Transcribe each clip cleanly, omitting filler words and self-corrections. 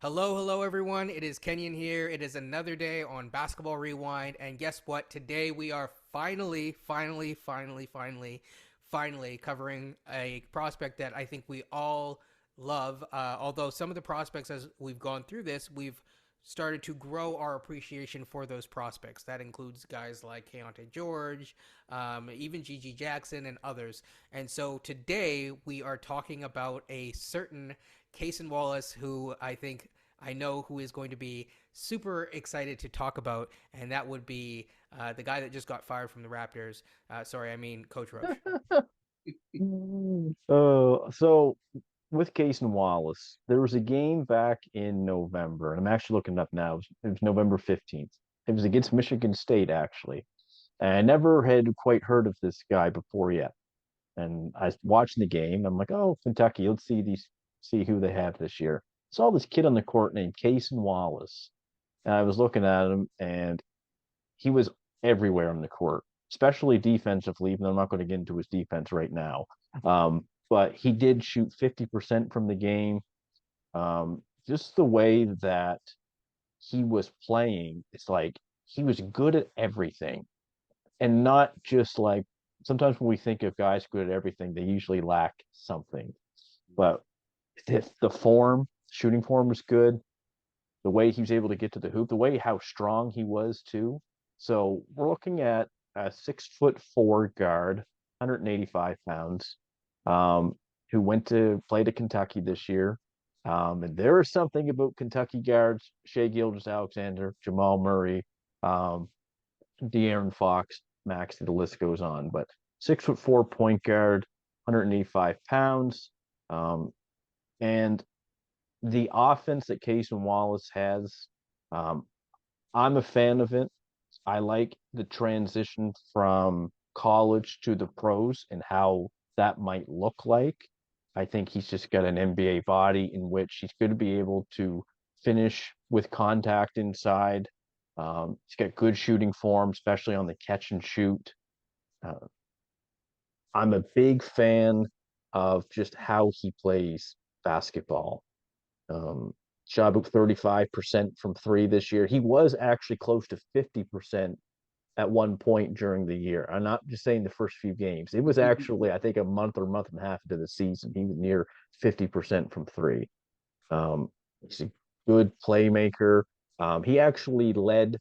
Hello, everyone. It is Kenyon here. It is another day on Basketball Rewind, and guess what? Today we are finally covering a prospect that I think we all love. Although some of the prospects, as we've gone through this, we've started to grow our appreciation for those prospects. That includes guys like Keontae George, even Gigi Jackson, and others. And so today we are talking about a certain Cason Wallace, who I know who is going to be super excited to talk about, and that would be the guy that just got fired from the Raptors. Sorry, I mean Coach Roache. So with Cason Wallace, there was a game back in November, and I'm actually looking it up now. It was November 15th. It was against Michigan State, actually. And I never had quite heard of this guy before yet. And I was watching the game. I'm like, oh, Kentucky, let's see who they have this year. Saw this kid on the court named Cason Wallace. And I was looking at him, and he was everywhere on the court, especially defensively, even though I'm not going to get into his defense right now. But he did shoot 50% from the game. Just the way that he was playing, it's like he was good at everything. And not just like sometimes when we think of guys good at everything, they usually lack something. But the form, shooting form was good. The way he was able to get to the hoop, the way how strong he was too. So we're looking at a 6'4" guard, 185 pounds, who went to play to Kentucky this year. And there is something about Kentucky guards, Shea Gilgeous-Alexander, Jamal Murray, um, De'Aaron Fox, Max, the list goes on. But 6'4" point guard, 185 pounds. Um, and the offense that Cason Wallace has, um, I'm a fan of it. I like the transition from college to the pros and how that might look like. I think he's just got an NBA body in which he's going to be able to finish with contact inside. He's got good shooting form, especially on the catch and shoot. Uh, I'm a big fan of just how he plays basketball. Um, Shot about 35% from three this year. He was actually close to 50% at one point during the year. I'm not just saying the first few games. It was actually, I think, a month or month and a half into the season. He was near 50% from three. He's a good playmaker. He actually led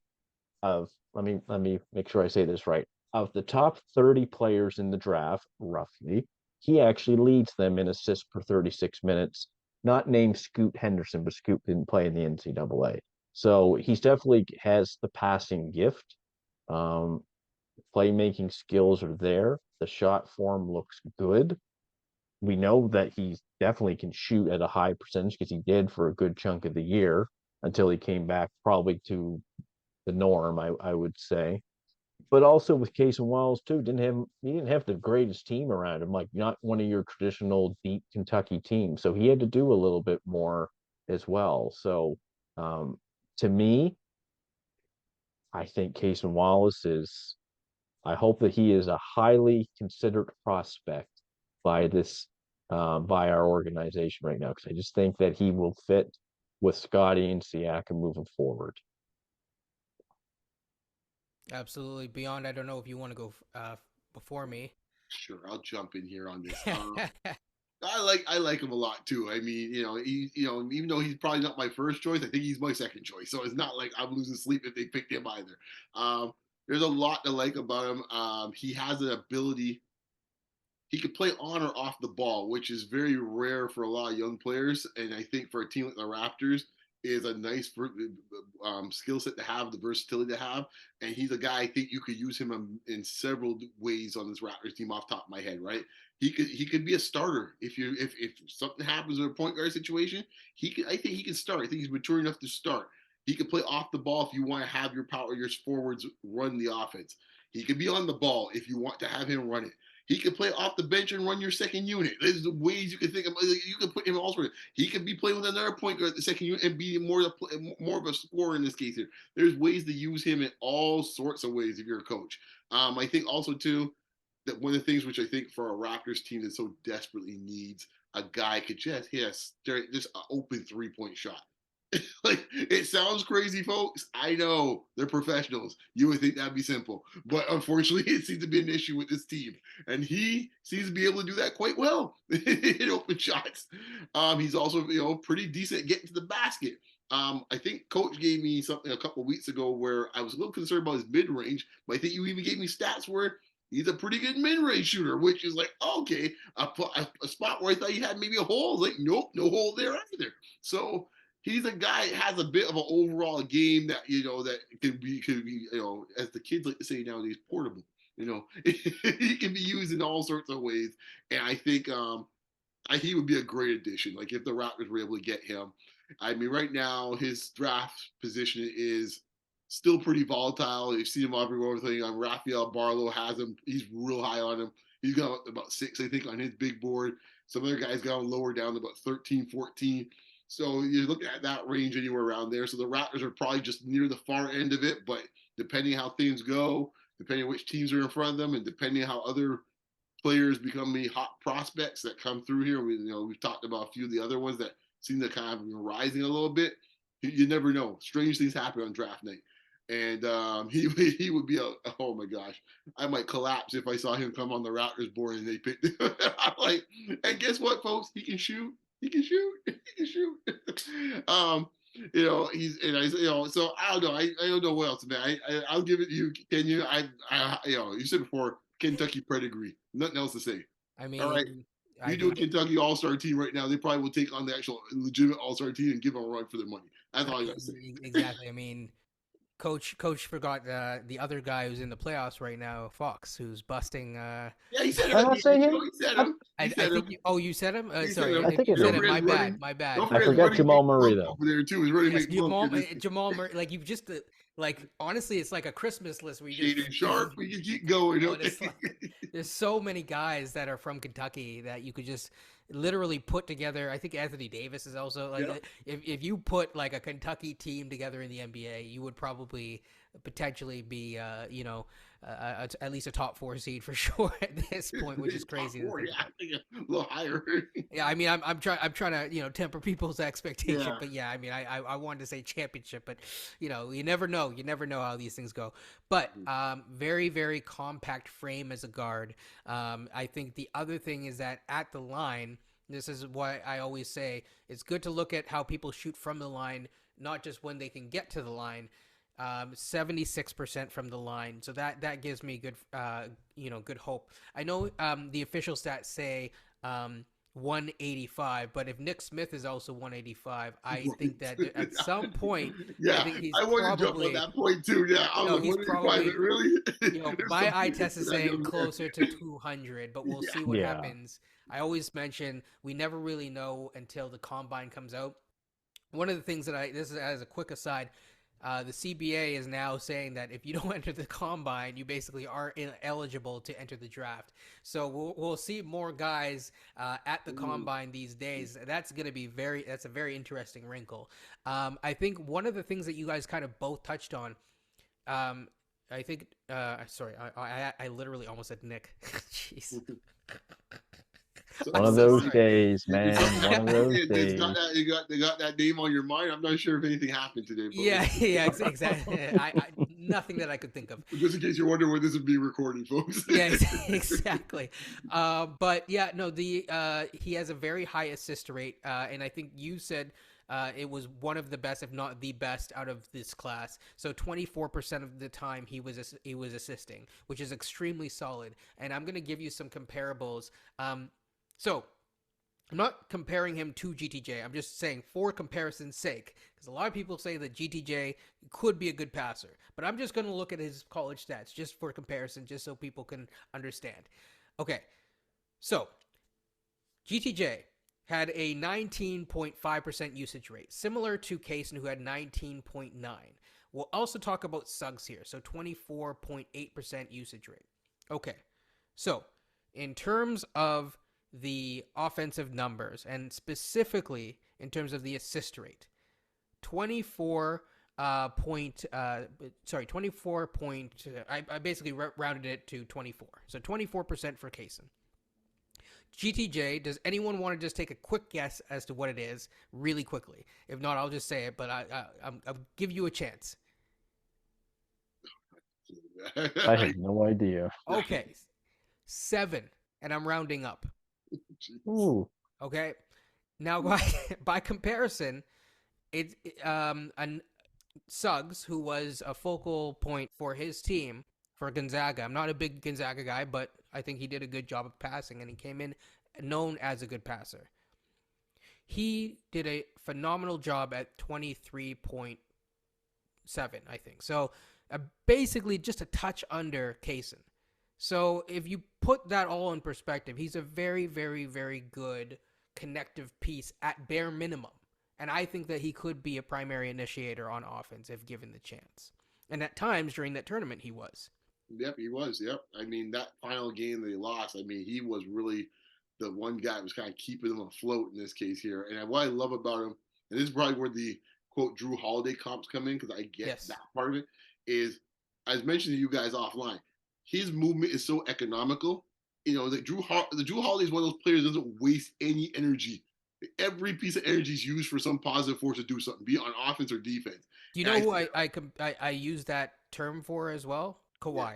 of let me make sure I say this right. Of the top 30 players in the draft, roughly, he actually leads them in assists per 36 minutes. Not named Scoot Henderson, but Scoot didn't play in the NCAA. So he's definitely has the passing gift. Um, Playmaking skills are there. The shot form looks good. We know that he definitely can shoot at a high percentage because he did for a good chunk of the year until he came back probably to the norm, I would say. But also with Case and Wells too, he didn't have the greatest team around him, like not one of your traditional deep Kentucky teams. So he had to do a little bit more as well. So um, to me, I think Case and Wallace is. I hope that he is a highly considered prospect by this by our organization right now because I just think that he will fit with Scotty and Siakam moving forward. Absolutely. Beyond, I don't know if you want to go before me. Sure, I'll jump in here on this. I like him a lot too. I mean, even though he's probably not my first choice, I think he's my second choice. So it's not like I'm losing sleep if they picked him either. There's a lot to like about him. He has an ability. He could play on or off the ball, which is very rare for a lot of young players. And I think for a team like the Raptors, is a nice skill set to have, the versatility to have. And he's a guy I think you could use him in several ways on this Raptors team off the top of my head, right? He could be a starter if something happens in a point guard situation. I think he can start. I think he's mature enough to start. He could play off the ball if you want to have your power, your forwards run the offense. He could be on the ball if you want to have him run it. He could play off the bench and run your second unit. There's the ways you can think of. You can put him also. He could be playing with another point guard at the second unit and be more of a scorer in this case here. There's ways to use him in all sorts of ways if you're a coach. I think also too that one of the things which I think for a Raptors team that so desperately needs a guy could just hit just an open 3-point shot. Like, it sounds crazy, folks. I know they're professionals. You would think that'd be simple, but unfortunately, it seems to be an issue with this team, and he seems to be able to do that quite well in open shots. He's also, pretty decent at getting to the basket. I think Coach gave me something a couple weeks ago where I was a little concerned about his mid range, but I think you even gave me stats where he's a pretty good mid range shooter, which is like, okay, a spot where I thought he had maybe a hole. Like, nope, no hole there either. So he's a guy that has a bit of an overall game that that could be as the kids like to say nowadays, portable. He can be used in all sorts of ways, and I think he would be a great addition. Like if the Raptors were able to get him. I mean, right now his draft position is still pretty volatile. You've seen him everywhere. Raphael Barlow has him. He's real high on him. He's got about 6, I think, on his big board. Some other guys got him lower down to about 13, 14. So you're looking at that range anywhere around there. So the Raptors are probably just near the far end of it. But depending how things go, depending on which teams are in front of them, and depending on how other players become the hot prospects that come through here, we've talked about a few of the other ones that seem to kind of rising a little bit. You never know. Strange things happen on draft night. And he would be oh my gosh, I might collapse if I saw him come on the Raptors board and they picked him. I'm like, and guess what, folks? He can shoot. He can shoot. He can shoot. He's and I so I don't know. I don't know what else, man. I'll give it to you. Can you? You said before Kentucky pedigree. Nothing else to say. I mean, all right. You do a Kentucky All-Star team right now, they probably will take on the actual legitimate All-Star team and give them a run for their money. That's all I got to say. Exactly. I mean, Coach forgot the other guy who's in the playoffs right now, Fox, who's busting. Yeah, he said him. He said him. I think you said him. Sorry, I think you said it. My bad. Don't I forgot Jamal Murray though. Over there too. He's running Jamal Murray. Like you just honestly, it's like a Christmas list where you just Sharp. We can keep going. There's so many guys that are from Kentucky that you could just literally put together. I think Anthony Davis is also like if you put like a Kentucky team together in the NBA, you would probably potentially be at least a top 4 seed for sure at this point, which is crazy. Top 4, I think a little higher. Yeah, I mean, I'm trying to temper people's expectation, but yeah, I mean, I wanted to say championship, but you never know. You never know how these things go. But very, very compact frame as a guard. I think the other thing is that at the line, this is why I always say it's good to look at how people shoot from the line, not just when they can get to the line. 76% from the line, so that gives me good good hope. I know the official stats say 185, but if Nick Smith is also 185, I think that at some point, I want to jump on that point too. Yeah, he's probably really. My eye test is saying closer to 200, but we'll see what happens. I always mention we never really know until the combine comes out. One of the things that this is as a quick aside. The CBA is now saying that if you don't enter the combine, you basically are ineligible to enter the draft. So we'll see more guys at the combine these days. That's going to be that's a very interesting wrinkle. I think one of the things that you guys kind of both touched on, I think, sorry, I literally almost said Nick. Jeez. One of those days, man. One of those days. They got that name on your mind. I'm not sure if anything happened today. Yeah, exactly. Nothing that I could think of. Just in case you're wondering where this would be recorded, folks. Yeah, exactly. But yeah, no, he has a very high assist rate, and I think you said it was one of the best, if not the best, out of this class. So 24% of the time he was assisting, which is extremely solid. And I'm going to give you some comparables. So I'm not comparing him to GTJ. I'm just saying for comparison's sake, because a lot of people say that GTJ could be a good passer, but I'm just going to look at his college stats just for comparison, just so people can understand. Okay, so GTJ had a 19.5% usage rate, similar to Cason, who had 19.9. We'll also talk about Suggs here, so 24.8% usage rate. Okay, so in terms of the offensive numbers, and specifically in terms of the assist rate, 24 point, I basically rounded it to 24. So 24% for Cason. GTJ, does anyone want to just take a quick guess as to what it is really quickly? If not, I'll just say it, but I'll give you a chance. I have no idea. Okay. 7, and I'm rounding up. Ooh. Okay. Now, by comparison, it's Suggs, who was a focal point for his team for Gonzaga. I'm not a big Gonzaga guy, but I think he did a good job of passing, and he came in known as a good passer. He did a phenomenal job at 23.7, I think. So basically just a touch under Cason. So if you put that all in perspective, he's a very, very, very good connective piece at bare minimum. And I think that he could be a primary initiator on offense if given the chance. And at times during that tournament, he was. Yep, he was. Yep. I mean, that final game that he lost, I mean, he was really the one guy that was kind of keeping him afloat in this case here. And what I love about him, and this is probably where the quote Drew Holiday comps come in, because I get that part of it, is, as mentioned to you guys offline, his movement is so economical. You know, the Drew Holiday is one of those players that doesn't waste any energy. Every piece of energy is used for some positive force to do something, be it on offense or defense. Do you know who I use that term for as well? Kawhi.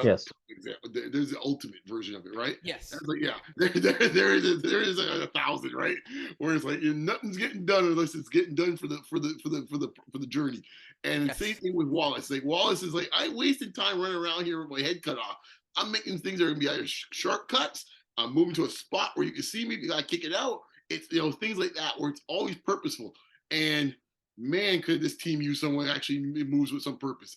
Yes. Example. There's the ultimate version of it, right? Yes. Like, yeah. There is a 1,000, right? Where it's like nothing's getting done unless it's getting done for the journey. And the same thing with Wallace. Like Wallace is like, I wasted time running around here with my head cut off. I'm making things that are gonna be either shortcuts. I'm moving to a spot where you can see me. You gotta kick it out. It's things like that where it's always purposeful. And man, could this team use someone that actually moves with some purpose?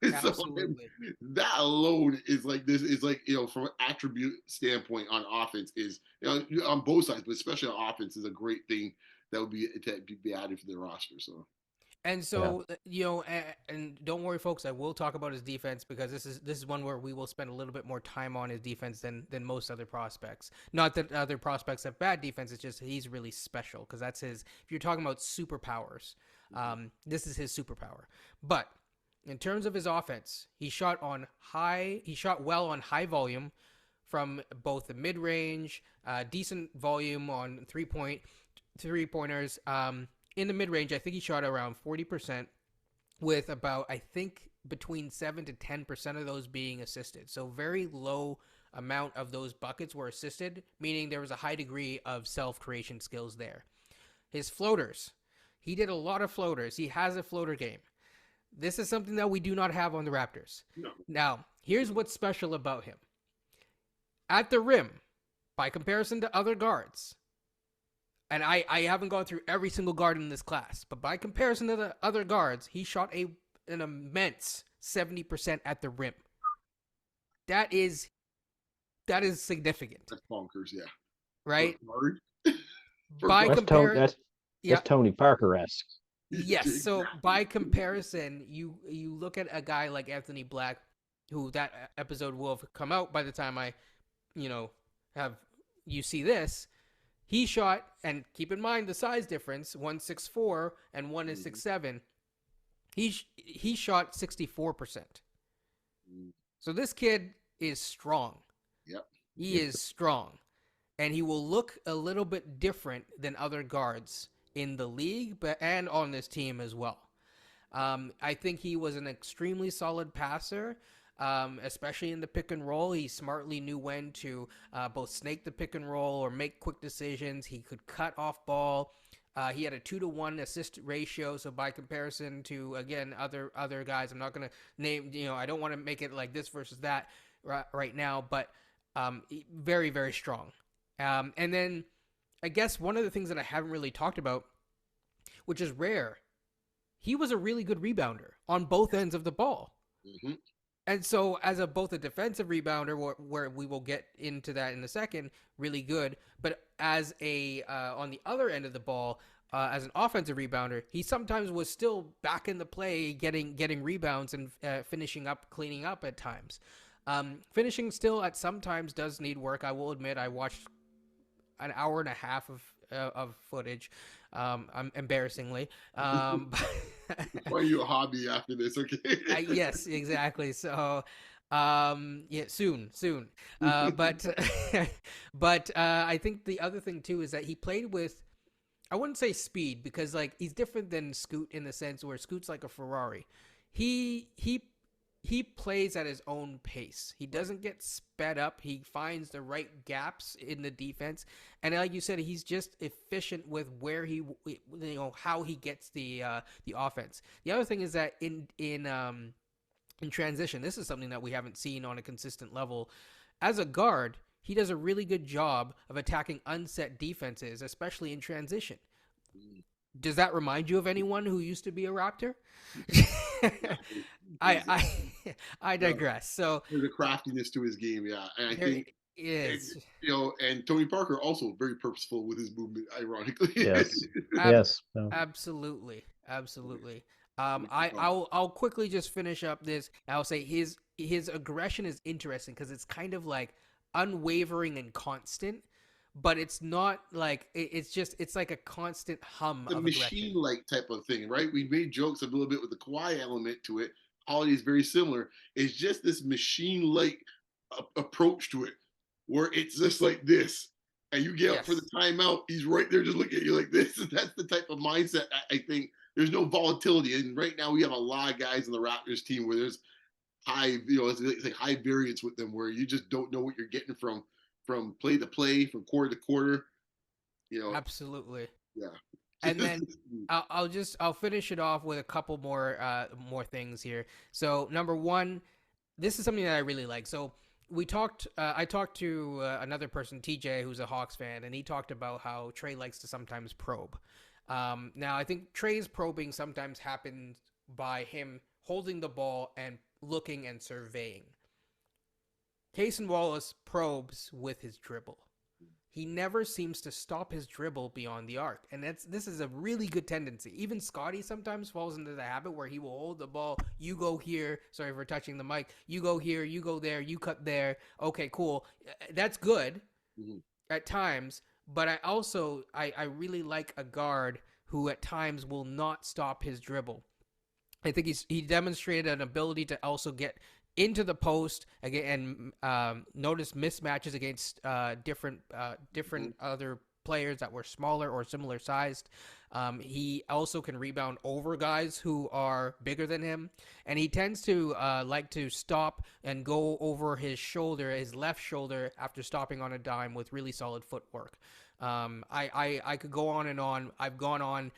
Absolutely. So that alone is like this is like from an attribute standpoint on offense is on both sides, but especially on offense is a great thing that would be added for their roster. So. And so, and don't worry, folks, I will talk about his defense because this is one where we will spend a little bit more time on his defense than most other prospects. Not that other prospects have bad defense, it's just he's really special because that's his, if you're talking about superpowers, this is his superpower. But in terms of his offense, he shot well on high volume from both the mid-range, decent volume on three-pointers, in the mid-range, I think he shot around 40% with about, I think, between 7 to 10% of those being assisted. So very low amount of those buckets were assisted, meaning there was a high degree of self-creation skills there. His floaters. He did a lot of floaters. He has a floater game. This is something that we do not have on the Raptors. No. Now, here's what's special about him. At the rim, by comparison to other guards, and I haven't gone through every single guard in this class, but by comparison to the other guards, he shot an immense 70% at the rim. That is significant. That's bonkers, yeah. Right? That's Tony Parker-esque. Yes. So by comparison, you look at a guy like Anthony Black, who that episode will have come out by the time I, have you see this. He shot, and keep in mind the size difference, 1.64 and one is 6'7". He shot 64%. So this kid is strong. Yep. He is strong. And he will look a little bit different than other guards in the league and on this team as well. I think he was an extremely solid passer. Especially in the pick and roll. He smartly knew when to both snake the pick and roll or make quick decisions. He could cut off ball. He had a 2-to-1 assist ratio. So by comparison to, again, other guys, I'm not going to name, I don't want to make it like this versus that right now, but very, very strong. And then I guess one of the things that I haven't really talked about, which is rare, he was a really good rebounder on both ends of the ball. Mm-hmm. And so as both a defensive rebounder, where we will get into that in a second, really good. But as on the other end of the ball, as an offensive rebounder, he sometimes was still back in the play, getting rebounds and finishing up, cleaning up at times. Finishing still at sometimes does need work. I will admit I watched an hour and a half of footage, embarrassingly. Why are you a hobby after this? Okay. Yes, exactly. So, Yeah, soon. But but I think the other thing too is that he played with, I wouldn't say speed, because like he's different than Scoot in the sense where Scoot's like a Ferrari. He plays at his own pace. He doesn't get sped up. He finds the right gaps in the defense, and like you said, he's just efficient with where how he gets the offense. The other thing is that in transition, this is something that we haven't seen on a consistent level. As a guard, he does a really good job of attacking unset defenses, especially in transition. Does that remind you of anyone who used to be a Raptor? I digress. So there's a craftiness to his game, yeah, and I think is and Tony Parker also very purposeful with his movement, ironically. Yes. Yes. No. Absolutely. I'll quickly just finish up this. I'll say his aggression is interesting because it's kind of like unwavering and constant, but it's not like it's like a constant hum The of machine-like type of thing, right? We made jokes a little bit with the Kawhi element to it. Holiday is very similar. It's just this machine-like approach to it, where it's just like this, and you get up for the timeout, he's right there just looking at you like this. And that's the type of mindset I think. There's no volatility, and right now we have a lot of guys in the Raptors team where there's high, it's like high variance with them, where you just don't know what you're getting from play to play, from quarter to quarter. Absolutely. Yeah. And then I'll finish it off with a couple more things here. So number one, this is something that I really like. So I talked to another person, TJ, who's a Hawks fan, and he talked about how Trey likes to sometimes probe. Now I think Trey's probing sometimes happens by him holding the ball and looking and surveying. Cason Wallace probes with his dribble. He never seems to stop his dribble beyond the arc. And this is a really good tendency. Even Scotty sometimes falls into the habit where he will hold the ball. You go here. Sorry for touching the mic. You go here. You go there. You cut there. Okay, cool. That's good at times. But I really like a guard who at times will not stop his dribble. I think he demonstrated an ability to also get into the post again and notice mismatches against different other players that were smaller or similar sized. He also can rebound over guys who are bigger than him, and he tends to like to stop and go over his left shoulder after stopping on a dime with really solid footwork. I could go on and on. I've gone on.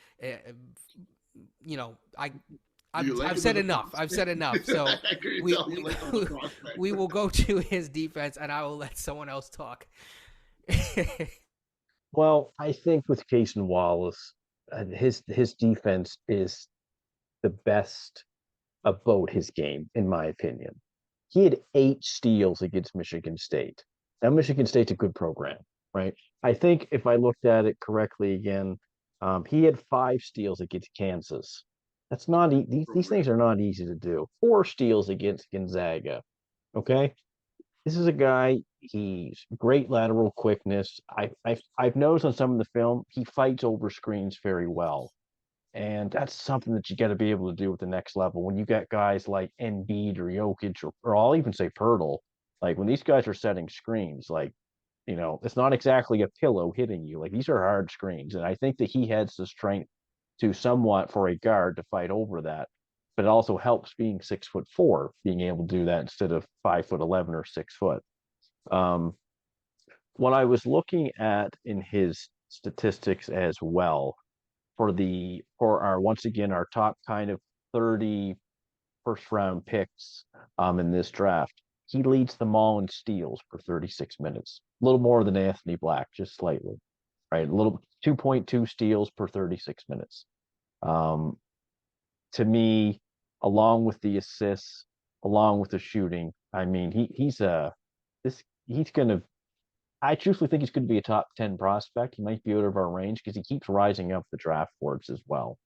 I've said enough. So we will go to his defense, and I will let someone else talk. Well, I think with Cason Wallace, his defense is the best about his game, in my opinion. He had 8 steals against Michigan State. Now, Michigan State's a good program, right? I think if I looked at it correctly again, he had 5 steals against Kansas. That's not these things are not easy to do. 4 steals against Gonzaga. Okay, this is a guy. He's great lateral quickness. I've noticed on some of the film he fights over screens very well, and that's something that you got to be able to do at the next level. When you got guys like Embiid or Jokic or I'll even say Pirtle, like when these guys are setting screens, like it's not exactly a pillow hitting you. Like these are hard screens, and I think that he has the strength to somewhat for a guard to fight over that, but it also helps being 6'4", being able to do that instead of 5'11" or 6 foot. What I was looking at in his statistics as well for our once again our top kind of 30 first round picks in this draft, he leads them all in steals for 36 minutes, a little more than Anthony Black, just slightly. Right, a little 2.2 steals per 36 minutes. To me, along with the assists, along with the shooting, I mean, he's gonna. I truthfully think he's going to be a top 10 prospect. He might be out of our range because he keeps rising up the draft boards as well.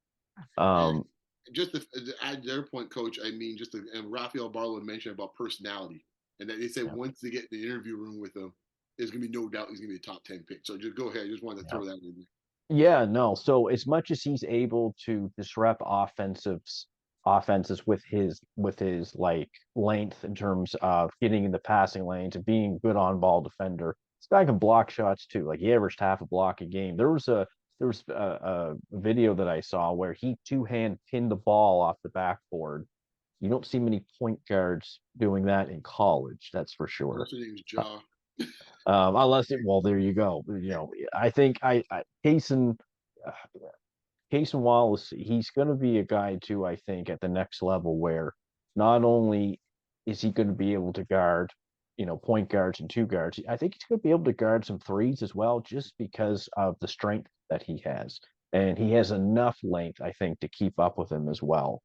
Just to add their point, Coach, I mean, and Rafael Barlow mentioned about personality, and that they said once they get in the interview room with him, there's going to be no doubt he's going to be a top 10 pick. So just go ahead. I just wanted to throw that in there. Yeah, no. So as much as he's able to disrupt offensive offenses with his like length in terms of getting in the passing lanes and being a good on ball defender. This guy can block shots too. Like he averaged half a block a game. There was a video that I saw where he two-hand pinned the ball off the backboard. You don't see many point guards doing that in college, that's for sure. What's his name's Jaw? Unless it, well, there you go. I think Cason uh, Cason Wallace, he's going to be a guy too. I think at the next level where not only is he going to be able to guard, point guards and two guards, I think he's going to be able to guard some threes as well, just because of the strength that he has, and he has enough length, I think, to keep up with him as well.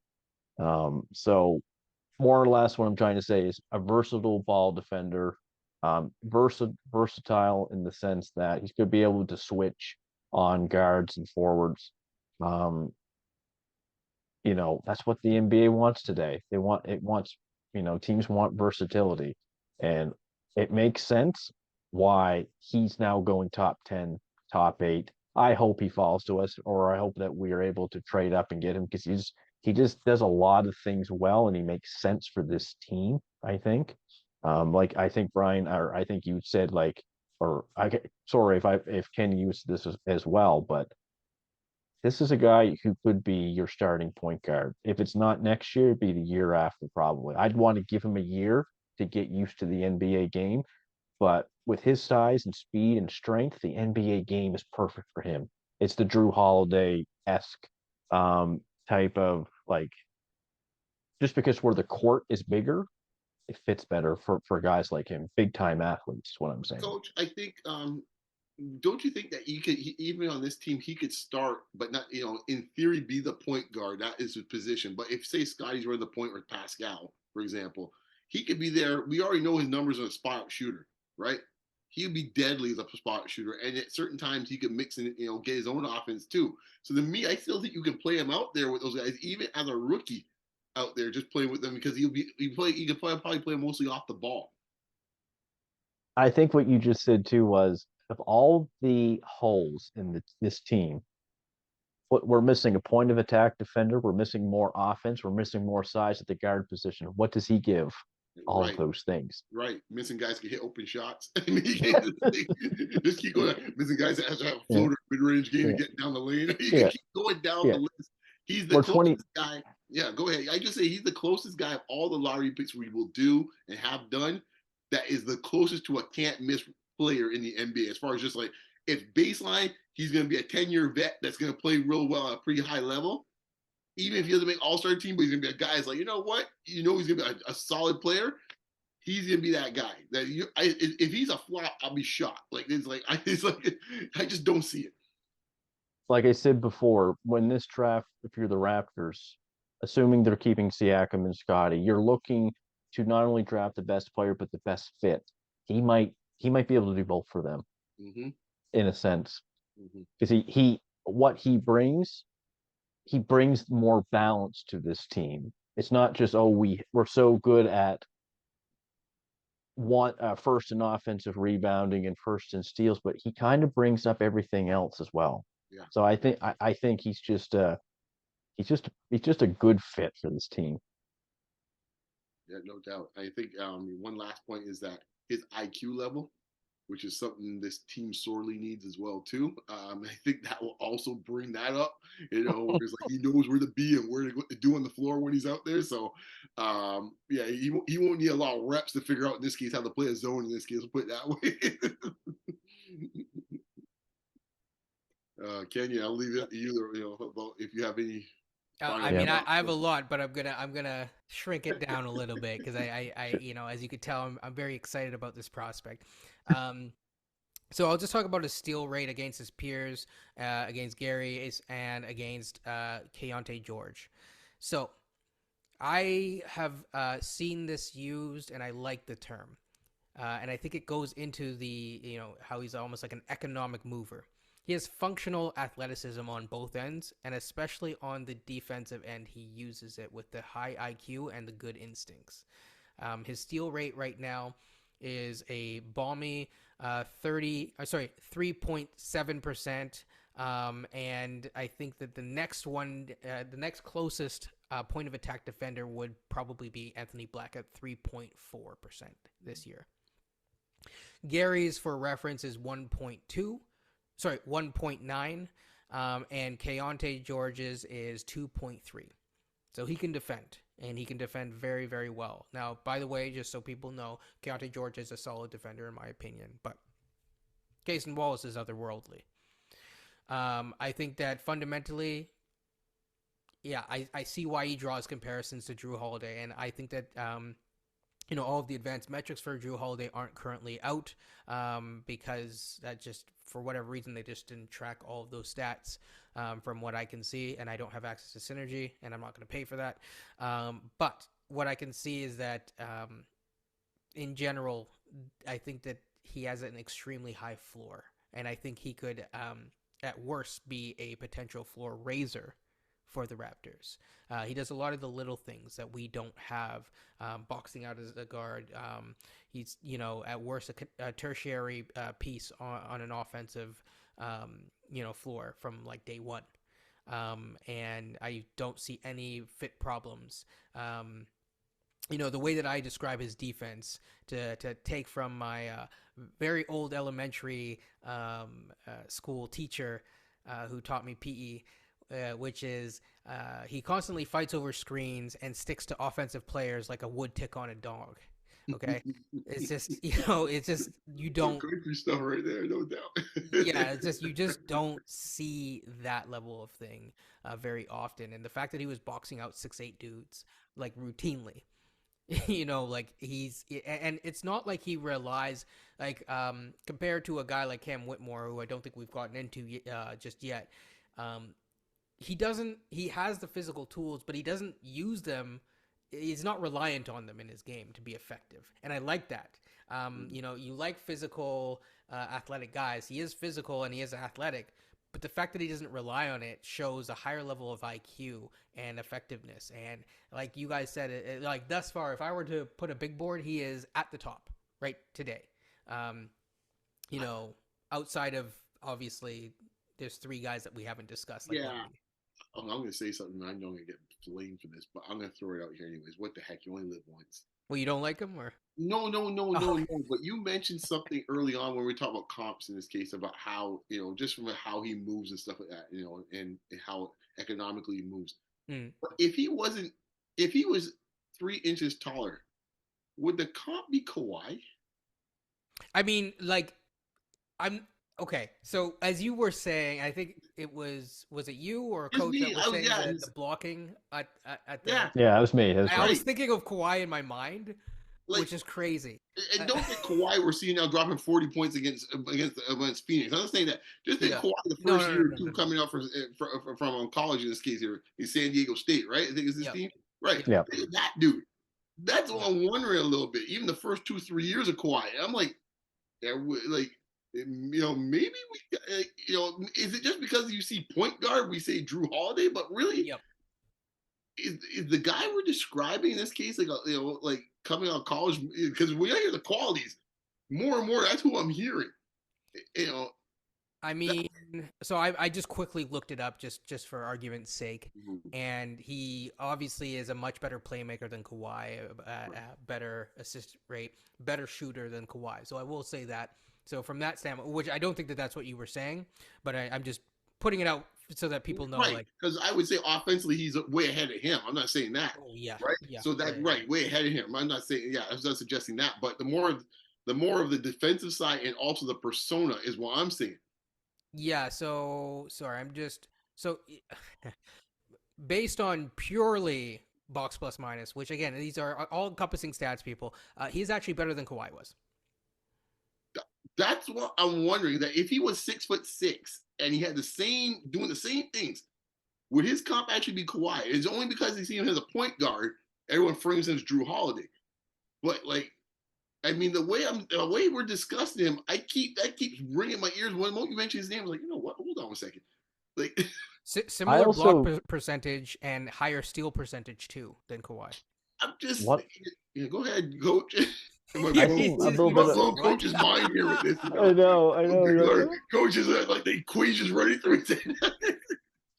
So more or less, what I'm trying to say is a versatile ball defender, versatile in the sense that he's going to be able to switch on guards and forwards. Um, that's what the NBA wants today. Teams want versatility, and it makes sense why he's now going top 10, top 8. I hope he falls to us, or I hope that we are able to trade up and get him because he just does a lot of things well, and he makes sense for this team, I think. Like I think Brian, or I think you said like, or sorry if Ken used this as well, but this is a guy who could be your starting point guard. If it's not next year, it'd be the year after probably. I'd want to give him a year to get used to the NBA game, but with his size and speed and strength, the NBA game is perfect for him. It's the Drew Holiday-esque type of like, just because where the court is bigger, it fits better for guys like him, big time athletes. Is what I'm saying. Coach, I think don't you think that even on this team he could start, but not in theory be the point guard? That is his position. But if say Scotty's running the point with Pascal, for example, he could be there. We already know his numbers as a spot shooter, right? He would be deadly as a spot shooter, and at certain times he could mix and get his own offense too. So to me, I still think you can play him out there with those guys, even as a rookie out there, just playing with them because he could probably play mostly off the ball. I think what you just said too was of all the holes in this team, we're missing a point of attack defender. We're missing more offense. We're missing more size at the guard position. What does he give? All Right. of those things. Right. Missing guys can hit open shots. I mean, just keep going. Missing guys that have to have a floater mid-range game and getting down the lane. You can keep going down the list. He's the closest guy. Yeah, go ahead. I just say he's the closest guy of all the lottery picks we will do and have done that is the closest to a can't miss player in the NBA. As far as just like, if baseline, he's going to be a 10-year vet that's going to play real well at a pretty high level. Even if he doesn't make all-star team, but he's going to be a guy that's like, you know what? He's going to be a solid player. He's going to be that guy. If he's a flop, I'll be shocked. I just don't see it. Like I said before, when this draft, if you're the Raptors, assuming they're keeping Siakam and Scotty, you're looking to not only draft the best player but the best fit. He might be able to do both for them, in a sense, because he brings more balance to this team. It's not just we're so good at first in offensive rebounding and first in steals, but he kind of brings up everything else as well. Yeah. So I think he's just a good fit for this team. Yeah, no doubt. I think one last point is that his IQ level, which is something this team sorely needs as well too. I think that will also bring that up. Where it's like he knows where to be and what to do on the floor when he's out there. So, he won't need a lot of reps to figure out in this case how to play a zone. In this case, we'll put it that way. Kenya, I'll leave it to you. About if you have any. I have a lot, but I'm gonna shrink it down a little bit because I as you could tell, I'm very excited about this prospect. So I'll just talk about his steal rate against his peers, against Gary and against Keyonte George. So I have seen this used, and I like the term, and I think it goes into the how he's almost like an economic mover. He has functional athleticism on both ends, and especially on the defensive end, he uses it with the high IQ and the good instincts. His steal rate right now is a balmy 3.7%. And I think that the next one, the next closest point of attack defender would probably be Anthony Black at 3.4% this year. Gary's, for reference, is 1.9, and Keontae George's is 2.3. So he can defend, and he can defend very, very well. Now, by the way, just so people know, Keontae George is a solid defender in my opinion, but Cason Wallace is otherworldly. I think that fundamentally, yeah, I see why he draws comparisons to Jrue Holiday, and I think that all of the advanced metrics for Jrue Holiday aren't currently out because that just, for whatever reason, they just didn't track all of those stats from what I can see, and I don't have access to Synergy, and I'm not going to pay for that. But what I can see is that, in general, I think that he has an extremely high floor, and I think he could, at worst, be a potential floor raiser for the Raptors. He does a lot of the little things that we don't have, boxing out as a guard. He's, at worst, a tertiary piece on an offensive, floor from like day one. And I don't see any fit problems. The way that I describe his defense to take from my very old elementary school teacher who taught me PE, which is he constantly fights over screens and sticks to offensive players like a woodtick on a dog. Okay, it's just it's just you don't country stuff right there, no doubt. Yeah, it's just you just don't see that level of thing very often, and the fact that he was boxing out 6'8" dudes like routinely. Like and it's not like he relies like compared to a guy like Cam Whitmore, who I don't think we've gotten into just yet. He has the physical tools, but he doesn't use them. He's not reliant on them in his game to be effective. And I like that. You like physical, athletic guys. He is physical and he is athletic, but the fact that he doesn't rely on it shows a higher level of IQ and effectiveness. And like you guys said, like thus far, if I were to put a big board, he is at the top right today. Outside of, obviously, there's three guys that we haven't discussed. Like, yeah. I'm going to say something. I know I'm going to get blamed for this, but I'm going to throw it out here anyways. What the heck? You only live once. Well, you don't like him, or? No. But you mentioned something early on when we talk about comps in this case about how, just from how he moves and stuff like that, and how economically he moves. But if he was 3 inches taller, would the comp be Kawhi? I mean, like, okay, so as you were saying, I think it was it you or a coach that was saying the blocking at the... Yeah, it was me. I was thinking of Kawhi in my mind, which is crazy. And don't think Kawhi we're seeing now dropping 40 points against Phoenix. I'm not saying that. Just think Kawhi the first year or two coming out from college in this case here in San Diego State, right? I think it's this team. Right. Yeah. That dude. That's what I'm wondering a little bit. Even the first 2-3 years of Kawhi. I'm like, maybe is it just because you see point guard, we say Jrue Holiday, but really, is the guy we're describing in this case like coming out of college? Because when I hear the qualities, more and more, that's who I'm hearing. I mean, so I just quickly looked it up just for argument's sake, and he obviously is a much better playmaker than Kawhi, better assist rate, better shooter than Kawhi. So I will say that. So from that standpoint, which I don't think that that's what you were saying, but I'm just putting it out so that people know. Right, because I would say offensively he's way ahead of him. I'm not saying that. Oh, yeah. Right. Yeah, so that way ahead of him. I'm not saying I'm not suggesting that, but the more of the defensive side and also the persona is what I'm saying. Yeah. So sorry, based on purely box plus minus, which again these are all encompassing stats, people. He's actually better than Kawhi was. That's what I'm wondering. That if he was 6'6" and he had doing the same things, would his comp actually be Kawhi? It's only because he's him as a point guard. Everyone frames him as Jrue Holiday, but the way we're discussing him, that keeps ringing my ears. When you mention his name, I was like, you know what? Hold on a second. Like similar block percentage and higher steal percentage too than Kawhi. I'm just go ahead, coach. Am I I blowing, think a Just- little am I bit of, blowing what? Coach's mind here with this? I know. You're like, Coaches are like the equations running through his head.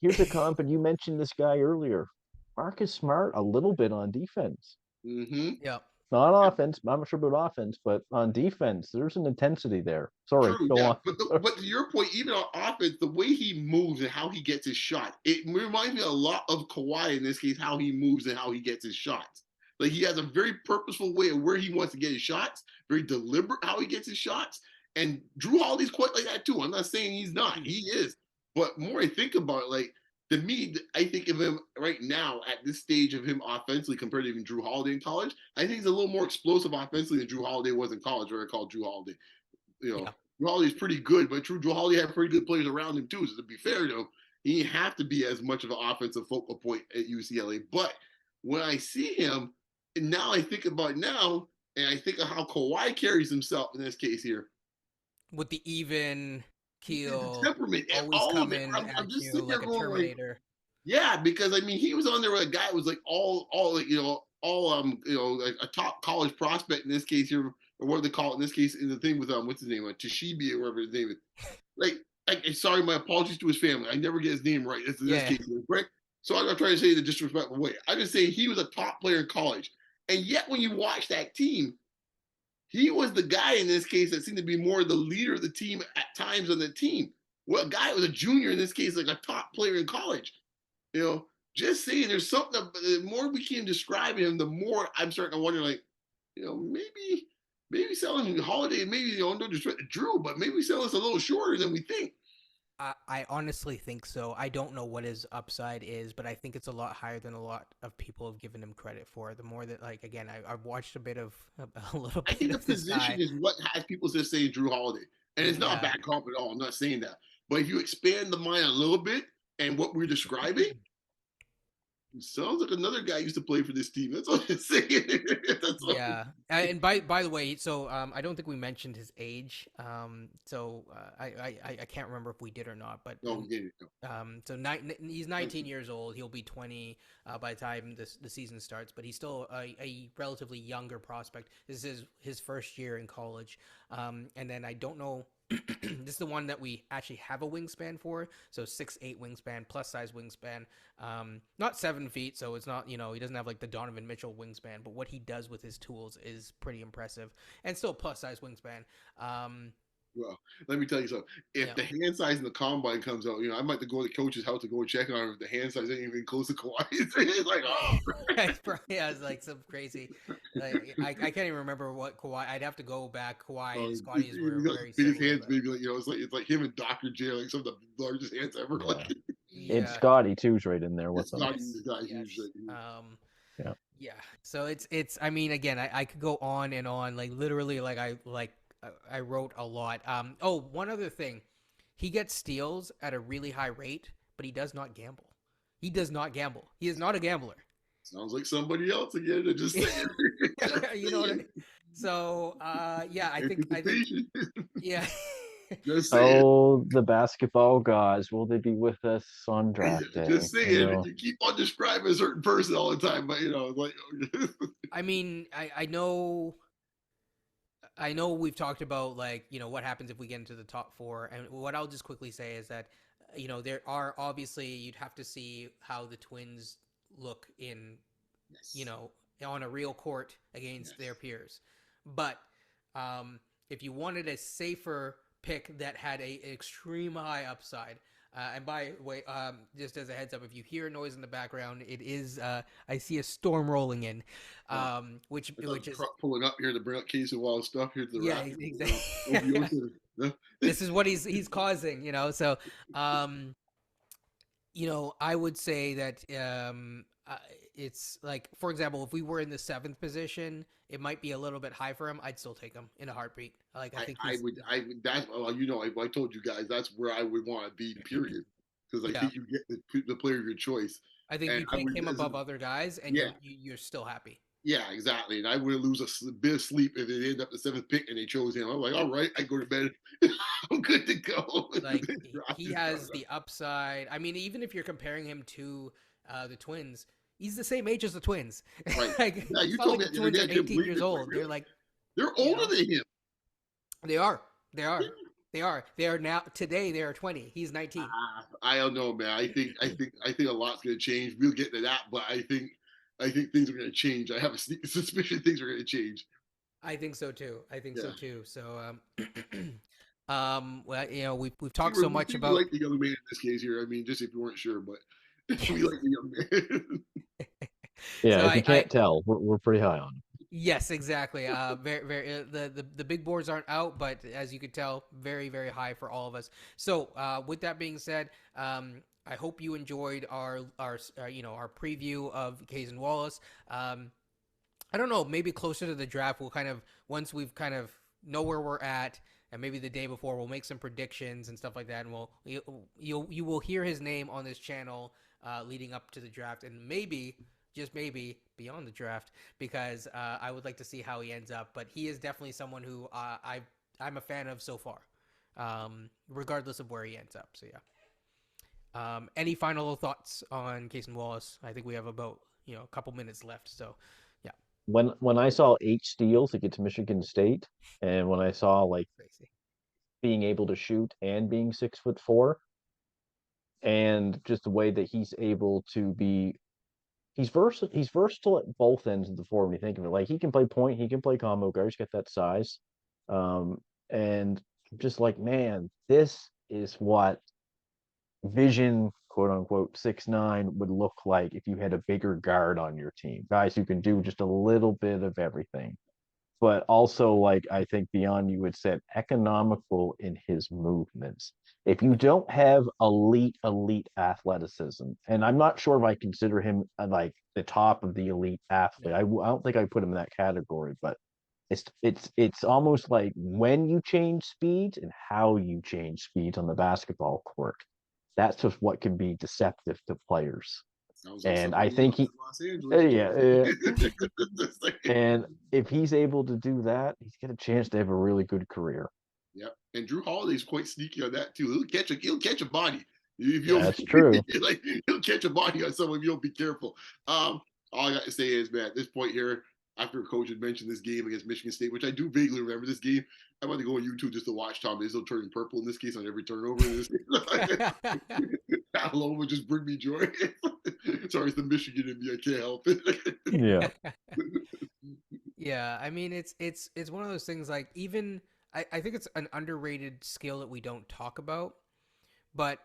here's a comp, and you mentioned this guy earlier. Marcus Smart, a little bit on defense. Mm-hmm. Yeah. Not on offense. I'm not sure about offense, but on defense, there's an intensity there. Sorry, True, go yeah. on. But to your point, even on offense, the way he moves and how he gets his shot, it reminds me a lot of Kawhi in this case, how he moves and how he gets his shots. Like he has a very purposeful way of where he wants to get his shots, very deliberate how he gets his shots. And Drew Holiday's quite like that too. I'm not saying he's not. He is. But more I think about it, like to me, I think of him right now at this stage of him offensively compared to even Drew Holiday in college. I think he's a little more explosive offensively than Drew Holiday was in college, where I called Drew Holiday. You know, Yeah. Drew Holiday's pretty good, but Drew Holiday had pretty good players around him too. So to be fair to him, he didn't have to be as much of an offensive focal point at UCLA. But when I see him, and now I think about now, and I think of how Kawhi carries himself in this case here. With the even keel, The temperament and always all of it. coming I'm at just you sitting there like a going Terminator. like, yeah, because I mean he was on there with a guy who was like all like like a top college prospect in this case here, or what do they call it in this case in the thing with what's his name, Toshibi or whatever his name is. Like sorry, my apologies to his family. I never get his name right. That's in this case, right? So I'm not trying to say it in a disrespectful way. I'm just saying he was a top player in college. And yet when you watch that team, he was the guy in this case that seemed to be more the leader of the team at times on the team. Well, a guy was a junior in this case, like a top player in college. You know, just saying there's something, the more we can describe him, the more I'm starting to wonder, like, maybe selling Holiday, maybe, no disrespect to Drew, but maybe sell us a little shorter than we think. I honestly think so. I don't know what his upside is, but I think it's a lot higher than a lot of people have given him credit for. The more that, like, again, I've watched a little bit. I think the of this position guy. is what has people just saying Drew Holiday. And it's not a bad comp at all. I'm not saying that. But if you expand the mind a little bit and what we're describing, it sounds like another guy used to play for this team. That's all I'm saying. And by the way, so I don't think we mentioned his age. I can't remember if we did or not. But no, we didn't. he's 19 years old. He'll be 20 by the time the season starts. But he's still a relatively younger prospect. This is his first year in college. And then I don't know. This is the one that we actually have a wingspan for. So 6'8" wingspan, plus size wingspan. Not 7 feet, so it's not, he doesn't have like the Donovan Mitchell wingspan, but what he does with his tools is pretty impressive, and still plus size wingspan. Well, let me tell you something. If the hand size in the combine comes out, I might have to go to the coach's house to go and check on him if the hand size ain't even close to Kawhi. It's like, oh. It's like some crazy. Like, I can't even remember what Kawhi. I'd have to go back. Kawhi and Scotty's were very similar. His hands, maybe like it's like him and Dr. J, like some of the largest hands ever. Yeah. And Scotty too's right in there with them. Yeah. So it's. I mean, again, I could go on and on. Like literally, I wrote a lot. One other thing. He gets steals at a really high rate, but he does not gamble. He does not gamble. He is not a gambler. Sounds like somebody else again. Just saying. You know what I mean? So, I think, yeah. Just saying. Oh, the basketball gods. Will they be with us on draft day? Just saying. You keep on describing a certain person all the time, but like. I mean, I know we've talked about what happens if we get into the top four, and what I'll just quickly say is that there are obviously you'd have to see how the Twins look in on a real court against their peers, but if you wanted a safer pick that had a extreme high upside. And by the way, just as a heads up, if you hear noise in the background, it is I see a storm rolling in, which is pulling up here to bring up Cason Wallace stuff here to the Raptors. Exactly. This is what he's causing, So, I would say that it's like, for example, if we were in the 7th position, it might be a little bit high for him. I'd still take him in a heartbeat. I think I would. That's I told you guys that's where I would want to be. Period. Because I think you get the player of your choice. I think you take him above other guys, and you're still happy. Yeah, exactly. And I would lose a bit of sleep if it ended up the 7th pick and they chose him. I'm like, all right, I go to bed. I'm good to go. Like he has the upside. I mean, even if you're comparing him to the Twins. He's the same age as the Twins. Right. You told me the Twins are 18 years old. They're like They're older than him. They are. They are. They are. They are now. Today they are 20. He's 19. I don't know, man. I think a lot's going to change. We'll get to that, but I think things are going to change. I have a sneaking suspicion things are going to change. I think so too. So, well, you know, we've talked so much We about. like the young man in this case here. I mean, just if you weren't sure, but we like the young man. Yeah, So if you can't tell, we're pretty high on him. Yes, exactly. Very. The big boards aren't out, but as you can tell, very, very high for all of us. So, with that being said, I hope you enjoyed our preview of Cason Wallace. I don't know, maybe closer to the draft, we'll kind of, once we've kind of know where we're at, and maybe the day before, we'll make some predictions and stuff like that, and you will hear his name on this channel leading up to the draft, and maybe, just maybe, beyond the draft, because I would like to see how he ends up. But he is definitely someone who I'm a fan of so far, regardless of where he ends up. So yeah. Any final thoughts on Cason Wallace? I think we have about a couple minutes left. So yeah. When I saw 8 steals against Michigan State, and when I saw like Crazy. being able to shoot and being 6'4", and just the way that he's able to be, he's versatile at both ends of the floor when you think of it. Like he can play point, he can play combo guard, he's got that size. And just like, man, this is what vision, quote unquote, 6'9" would look like if you had a bigger guard on your team. Guys who can do just a little bit of everything. But also, like I think beyond you had said, economical in his movements. If you don't have elite athleticism, and I'm not sure if I consider him like the top of the elite athlete. I don't think I put him in that category, but it's almost like when you change speeds and how you change speeds on the basketball court. That's just what can be deceptive to players. And I think he, yeah. And if he's able to do that, he's got a chance to have a really good career. Yep. And Drew Holiday's quite sneaky on that too. He'll catch a body. That's true. Like he'll catch a body on someone if you don't be careful. All I got to say is, man, at this point here, after Coach had mentioned this game against Michigan State, which I do vaguely remember this game, I'm about to go on YouTube just to watch Tom Izzo turning purple in this case on every turnover. In this that alone would just bring me joy. Sorry, it's the Michigan in me. I can't help it. Yeah. Yeah, I mean it's one of those things like even I think it's an underrated skill that we don't talk about, but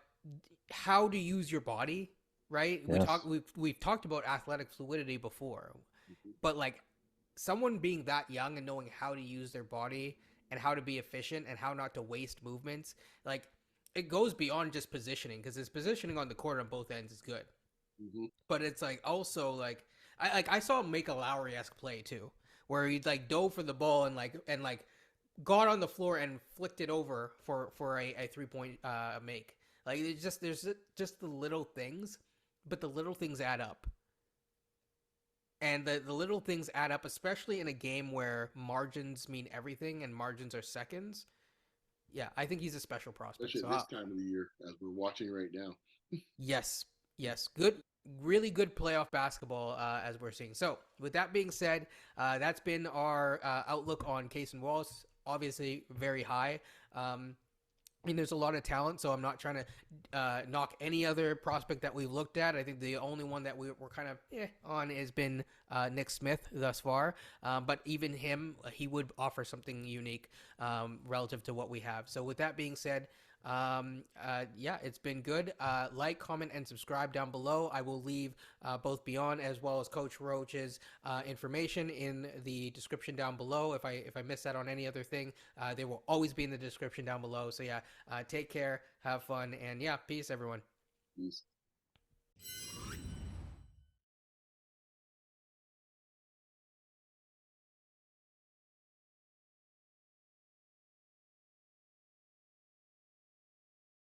how to use your body, right? Yes. We've talked about athletic fluidity before, but like someone being that young and knowing how to use their body and how to be efficient and how not to waste movements, like it goes beyond just positioning, because his positioning on the court on both ends is good. Mm-hmm. But it's like also like I saw him make a Lowry-esque play too, where he like dove for the ball and got on the floor and flicked it over for a 3-point make. Like there's just the little things, but the little things add up. And the little things add up, especially in a game where margins mean everything and margins are seconds. Yeah, I think he's a special prospect. Especially this time of the year, as we're watching right now. Yes. Good, really good playoff basketball as we're seeing. So, with that being said, that's been our outlook on Cason Wallace. Obviously, very high. I mean, there's a lot of talent, so I'm not trying to knock any other prospect that we've looked at. I think the only one that we're kind of on has been Nick Smith thus far. But even him, he would offer something unique relative to what we have. So with that being said, it's been good. Like, comment, and subscribe down below. I will leave both Beyond as well as Coach Roache's information in the description down below. If I miss that on any other thing, they will always be in the description down below. So yeah, take care, have fun, and yeah, peace, everyone. Peace.